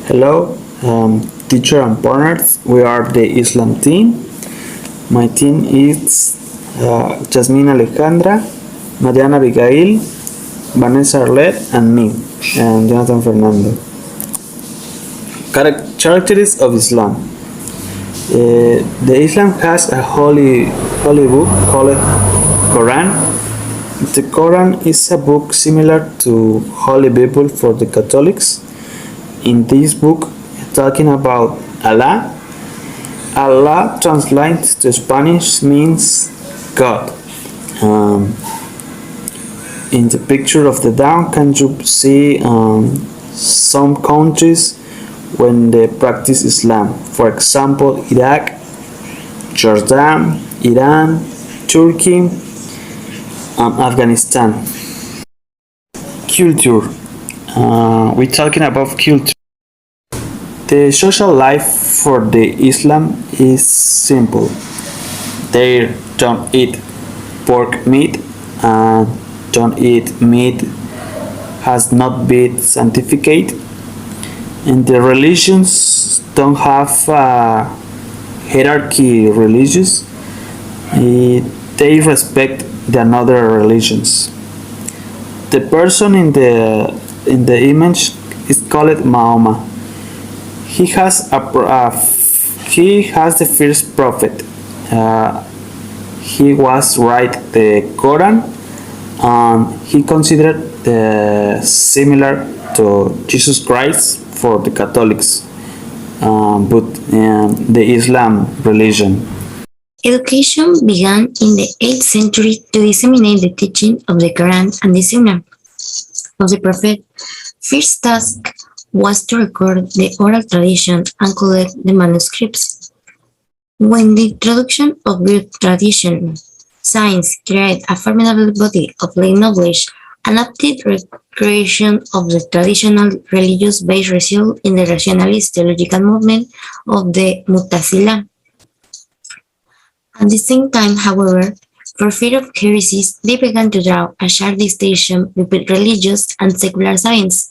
Hello, teacher and partners. We are the Islam team. My team is Jasmine Alejandra, Mariana Abigail, Vanessa Arlette, and me, and Jonathan Fernando. Characteristics of Islam. The Islam has a holy book called Quran. The Quran is a book similar to Holy Bible for the Catholics. In this book, talking about Allah, Allah translated to Spanish means God. In the picture of the down, can you see some countries when they practice Islam? For example, Iraq, Jordan, Iran, Turkey, and Afghanistan. Culture. We're talking about culture. The social life for the Islam is simple. They don't eat pork meat and don't eat meat has not been scientificated. And the religions don't have hierarchy religious. They respect the other religions. The person in the image is called Mahoma. He has he has the first prophet. He was write the Quran, and he considered similar to Jesus Christ for the Catholics, but the Islam religion. Education began in the 8th century to disseminate the teaching of the Quran and the Sunnah of the Prophet. First task was to record the oral tradition and collect the manuscripts. When the introduction of Greek tradition, science created a formidable body of lay knowledge, an aptitude recreation of the traditional religious-based result in the rationalist theological movement of the Mu'tazila. At the same time, however, for fear of heresies, they began to draw a sharp distinction between religious and secular science.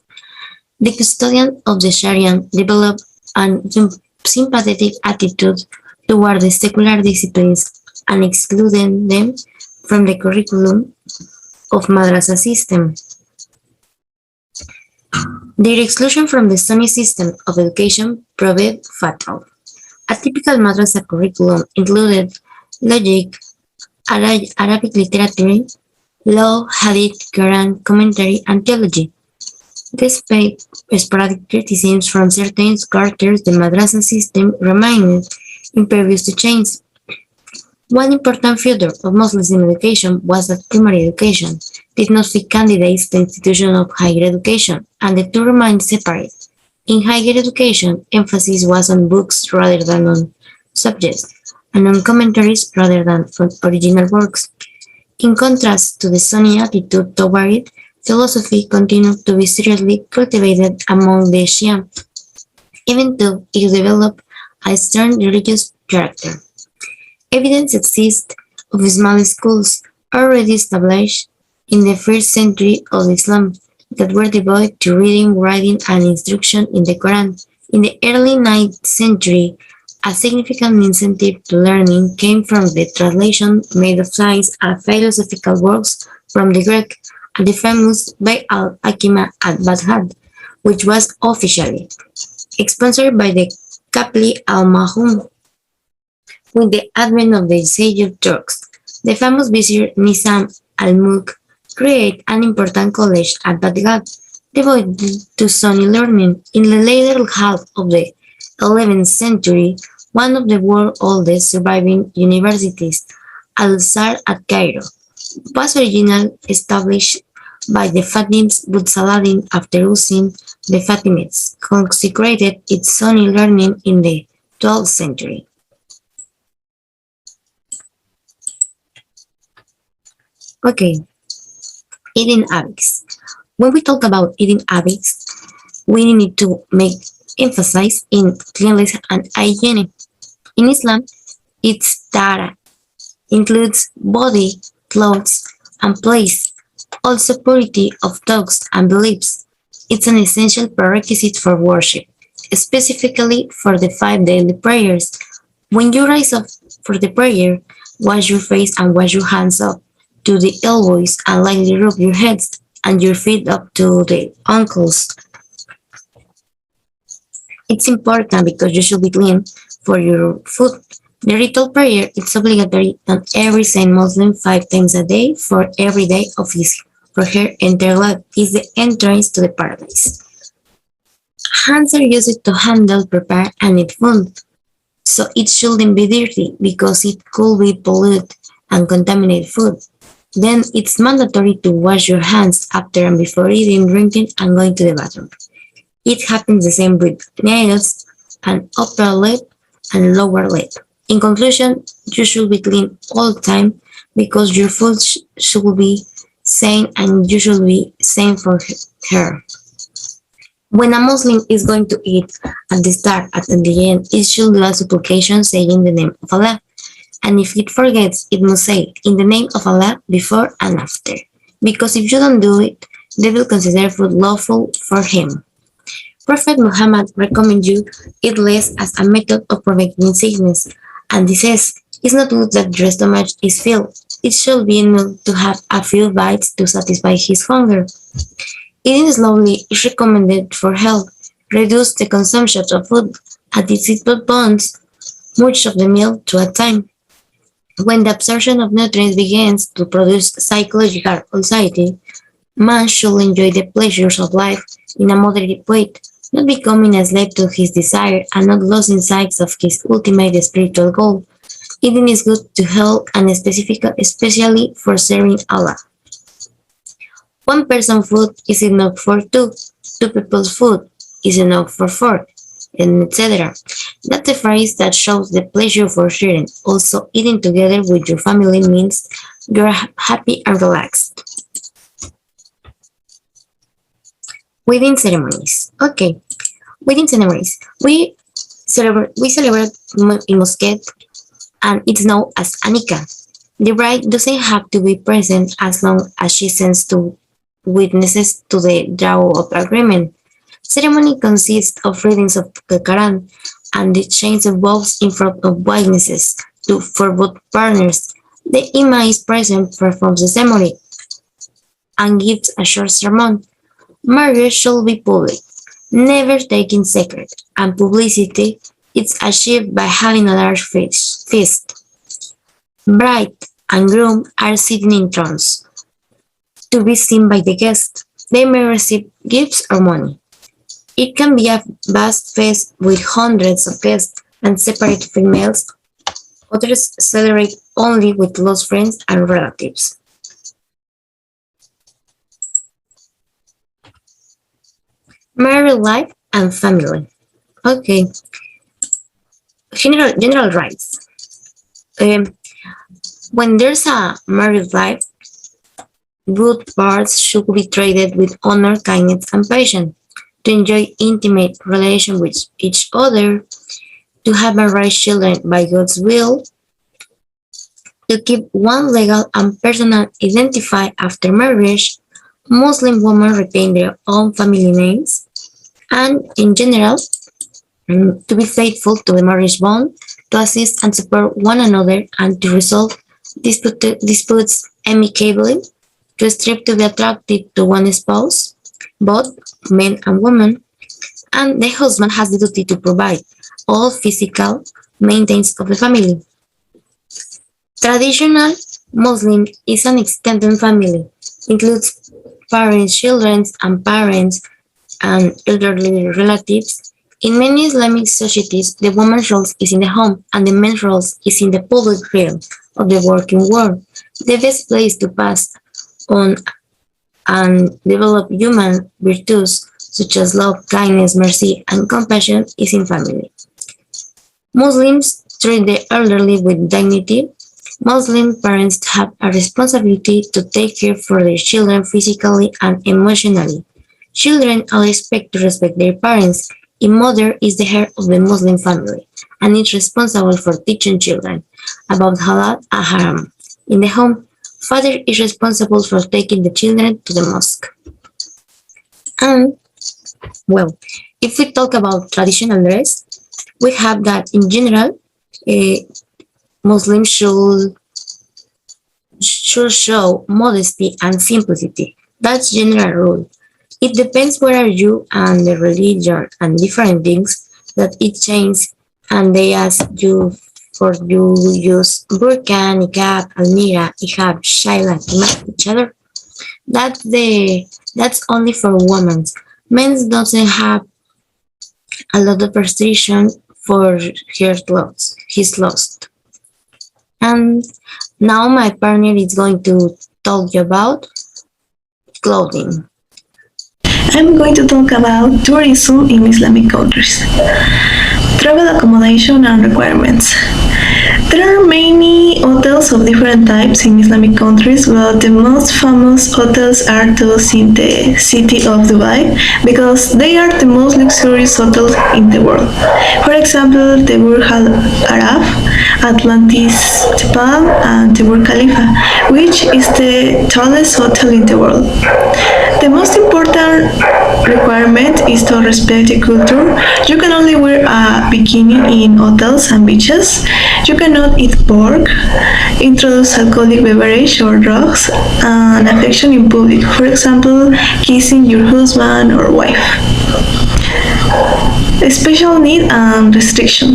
The custodian of the Sharia developed an sympathetic attitude toward the secular disciplines and excluded them from the curriculum of madrasa system. Their exclusion from the Sunni system of education proved fatal. A typical madrasa curriculum included logic, Arabic literature, law, hadith, Quran, commentary, and theology. Despite sporadic criticisms from certain quarters, the madrasa system remained impervious to change. One important feature of Muslim education was that primary education did not fit candidates to the institution of higher education, and the two remained separate. In higher education, emphasis was on books rather than on subjects, and on commentaries rather than on original works. In contrast to the Sunni attitude toward it, philosophy continued to be seriously cultivated among the Shia, even though it developed a stern religious character. Evidence exists of Islamic schools already established in the first century of Islam that were devoted to reading, writing, and instruction in the Quran. In the early 9th century, a significant incentive to learning came from the translation made of science and philosophical works from the Greek and the famous Bay al-Hikmah at Baghdad, which was officially sponsored by the Qapli al-Mahum. With the advent of the Seljuk Turks, the famous vizier Nizam al-Mulk created an important college at Baghdad devoted to Sunni learning. In the later half of the 11th century, one of the world's oldest surviving universities, Al-Azhar at Cairo, was originally established by the Fatimids, but Saladin, after losing the Fatimids, consecrated its Sunni learning in the 12th century. Okay, eating habits. When we talk about eating habits, we need to make emphasis in cleanliness and hygiene. In Islam, its tahara includes body, clothes, and place, also purity of thoughts and beliefs. It's an essential prerequisite for worship. specifically for the 5 daily prayers. When you rise up for the prayer, wash your face and wash your hands up to the elbows and lightly rub your heads and your feet up to the ankles. It's important because you should be clean for your foot. The ritual prayer is obligatory on every sane Muslim 5 times a day for every day of his or her entire life is the entrance to the paradise. Hands are used to handle, prepare, and eat food, so it shouldn't be dirty because it could be polluted and contaminate food. Then it's mandatory to wash your hands after and before eating, drinking, and going to the bathroom. It happens the same with nails and upper lip and lower lip. In conclusion, you should be clean all the time because your food should be sane and you should be sane for her. When a Muslim is going to eat at the start and at the end, it should do a supplication saying the name of Allah. And if it forgets, it must say in the name of Allah before and after. Because if you don't do it, they will consider food lawful for him. Prophet Muhammad recommends you eat less as a method of preventing sickness, and he says it's not good that your stomach is filled. It should be enough to have a few bites to satisfy his hunger. Eating slowly is recommended for health. Reduce the consumption of food at its equal points, much of the meal to a time. When the absorption of nutrients begins to produce psychological anxiety, man should enjoy the pleasures of life in a moderate way, not becoming a slave to his desire and not losing sight of his ultimate spiritual goal. Eating is good to health and especially for serving Allah. One person's food is enough for two people's food is enough for four, and etc. That's a phrase that shows the pleasure for sharing. Also, eating together with your family means you're happy and relaxed. Wedding ceremonies. Okay, wedding ceremonies. We celebrate in mosque and it's known as Anika. The bride doesn't have to be present as long as she sends two witnesses to the draw of agreement. Ceremony consists of readings of the Quran and the exchange of vows in front of witnesses for both partners. The imam is present, performs the ceremony, and gives a short sermon. Marriage should be public, never taken secret, and publicity is achieved by having a large feast. Bride and groom are sitting in thrones to be seen by the guests. They may receive gifts or money. It can be a vast feast with hundreds of guests and separate females. Others celebrate only with close friends and relatives. Married life and family. Okay. General rights. When there's a married life, good parts should be treated with honor, kindness, and patience, to enjoy intimate relation with each other, to have and raise children by God's will, to keep one legal and personal identity after marriage. Muslim women retain their own family names, and in general, to be faithful to the marriage bond, to assist and support one another, and to resolve disputes amicably, to strive to be attracted to one spouse, both men and women, and the husband has the duty to provide all physical maintenance of the family. Traditional Muslim is an extended family, includes parents, children, and parents, and elderly relatives. In many Islamic societies, the woman's role is in the home and the man's role is in the public realm of the working world. The best place to pass on and develop human virtues such as love, kindness, mercy, and compassion is in family. Muslims treat the elderly with dignity. Muslim parents have a responsibility to take care for their children physically and emotionally. Children are expected to respect their parents. A mother is the head of the Muslim family and is responsible for teaching children about halal and haram. In the home, father is responsible for taking the children to the mosque. And, well, If we talk about traditional dress, we have that in general, uh, Muslims should show modesty and simplicity. That's general rule. It depends where are you and the religion and different things that it changes and they ask you for you use burqa, niqab, almira, hijab, shaila to match each other. That's only for women. Men doesn't have a lot of restriction for his lost. And now my partner is going to talk you about clothing. I'm going to talk about tourism in Islamic countries. Travel accommodation and requirements. There are many hotels of different types in Islamic countries, but the most famous hotels are those in the city of Dubai because they are the most luxurious hotels in the world. For example, the Burj Al Arab, Atlantis Palm, and the Burj Khalifa, which is the tallest hotel in the world. The most important requirement is to respect the culture. You can only wear a bikini in hotels and beaches. You cannot eat pork, introduce alcoholic beverage or drugs, and affection in public. For example, kissing your husband or wife. A special need and restriction.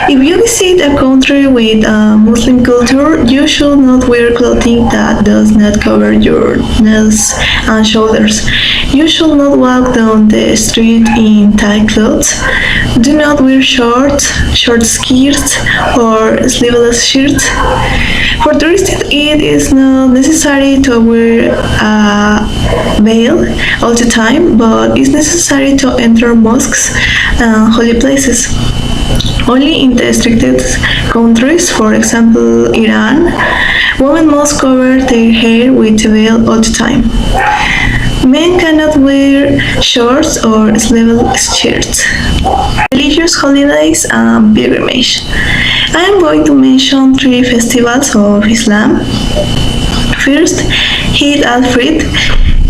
If you visit a country with a Muslim culture, you should not wear clothing that does not cover your knees and shoulders. You should not walk down the street in tight clothes. Do not wear short skirts or sleeveless shirts. For tourists, it is not necessary to wear a veil all the time, but it's necessary to enter mosques and holy places. Only in the restricted countries, for example Iran, women must cover their hair with a veil all the time. Men cannot wear shorts or sleeveless shirts. Religious holidays and pilgrimage. I am going to mention 3 festivals of Islam. First, Eid al-Fitr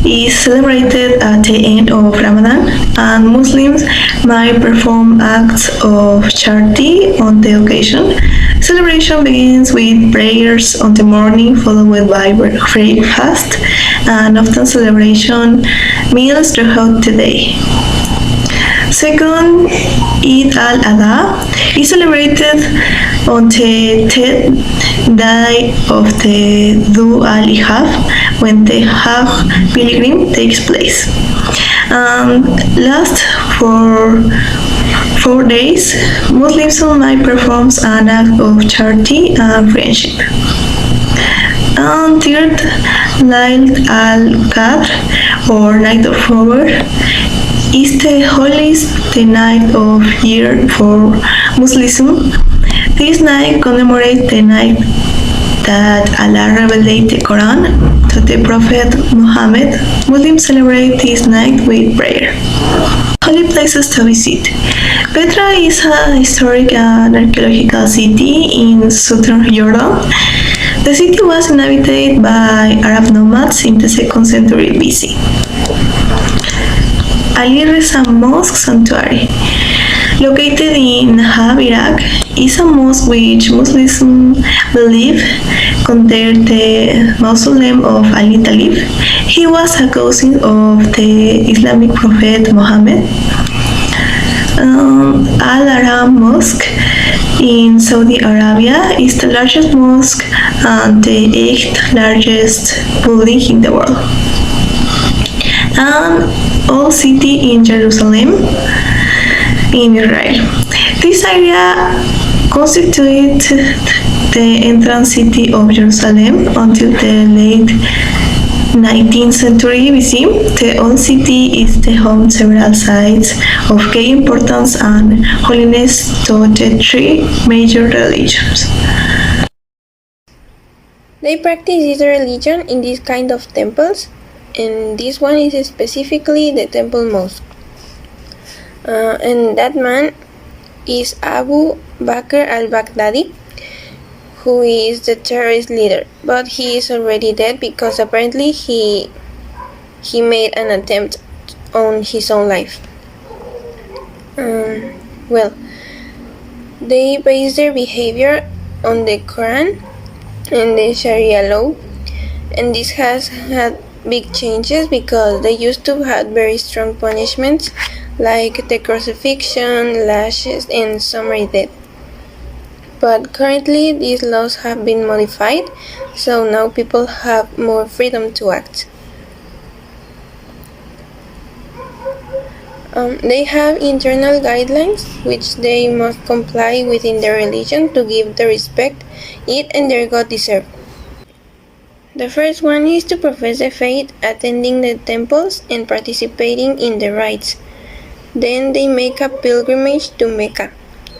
is celebrated at the end of Ramadan, and Muslims might perform acts of charity on the occasion. Celebration begins with prayers on the morning, followed by breakfast, and often celebration meals throughout the day. Second, Eid al-Adha is celebrated on the 10th day of the Dhu al-Hijjah when the Hajj pilgrim takes place. Last for 4 days, Muslims might perform an act of charity and friendship. And third, Layl al-Qadr or Night of Power is the holiest night of year for Muslims. This night commemorates the night that Allah revealed the Quran to the Prophet Muhammad. Muslims celebrate this night with prayer. Holy places to visit. Petra is a historic and archaeological city in southern Jordan. The city was inhabited by Arab nomads in the 2nd century BC. Ali Reza Mosque Sanctuary, located in Najaf, Iraq, is a mosque which Muslims believe contained the mausoleum of Ali Talib. He was a cousin of the Islamic prophet Muhammad. Al-Haram Mosque in Saudi Arabia is the largest mosque and the 8th largest building in the world. And Old City in Jerusalem in Israel. This area constituted the entrance city of Jerusalem until the late 19th century BC. The Old City is the home to several sites of great importance and holiness to the 3 major religions. They practice this religion in this kind of temples, and this one is specifically the Temple Mosque. And that man is Abu Bakr al-Baghdadi, who is the terrorist leader, but he is already dead because apparently he made an attempt on his own life. Well, they base their behavior on the Quran and the Sharia law, and this has had big changes because they used to have very strong punishments like the crucifixion, lashes, and summary death. But currently these laws have been modified, so now people have more freedom to act. They have internal guidelines which they must comply within their religion to give the respect it and their God deserve. The first one is to profess the faith, attending the temples and participating in the rites. Then they make a pilgrimage to Mecca,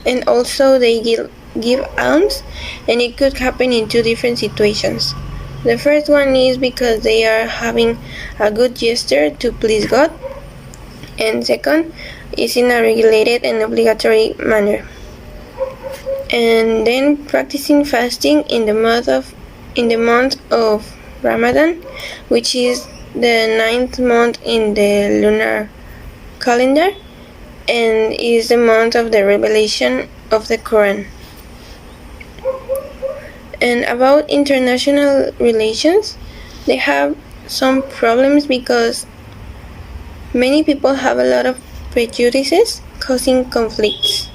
and also they give alms, and it could happen in two different situations. The first one is because they are having a good gesture to please God, and second is in a regulated and obligatory manner. And then practicing fasting in the month of Ramadan, which is the 9th month in the lunar calendar and is the month of the revelation of the Quran. And about international relations, they have some problems because many people have a lot of prejudices causing conflicts.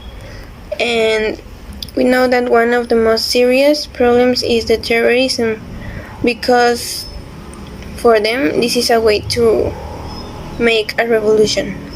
And we know that one of the most serious problems is the terrorism, because for them this is a way to make a revolution.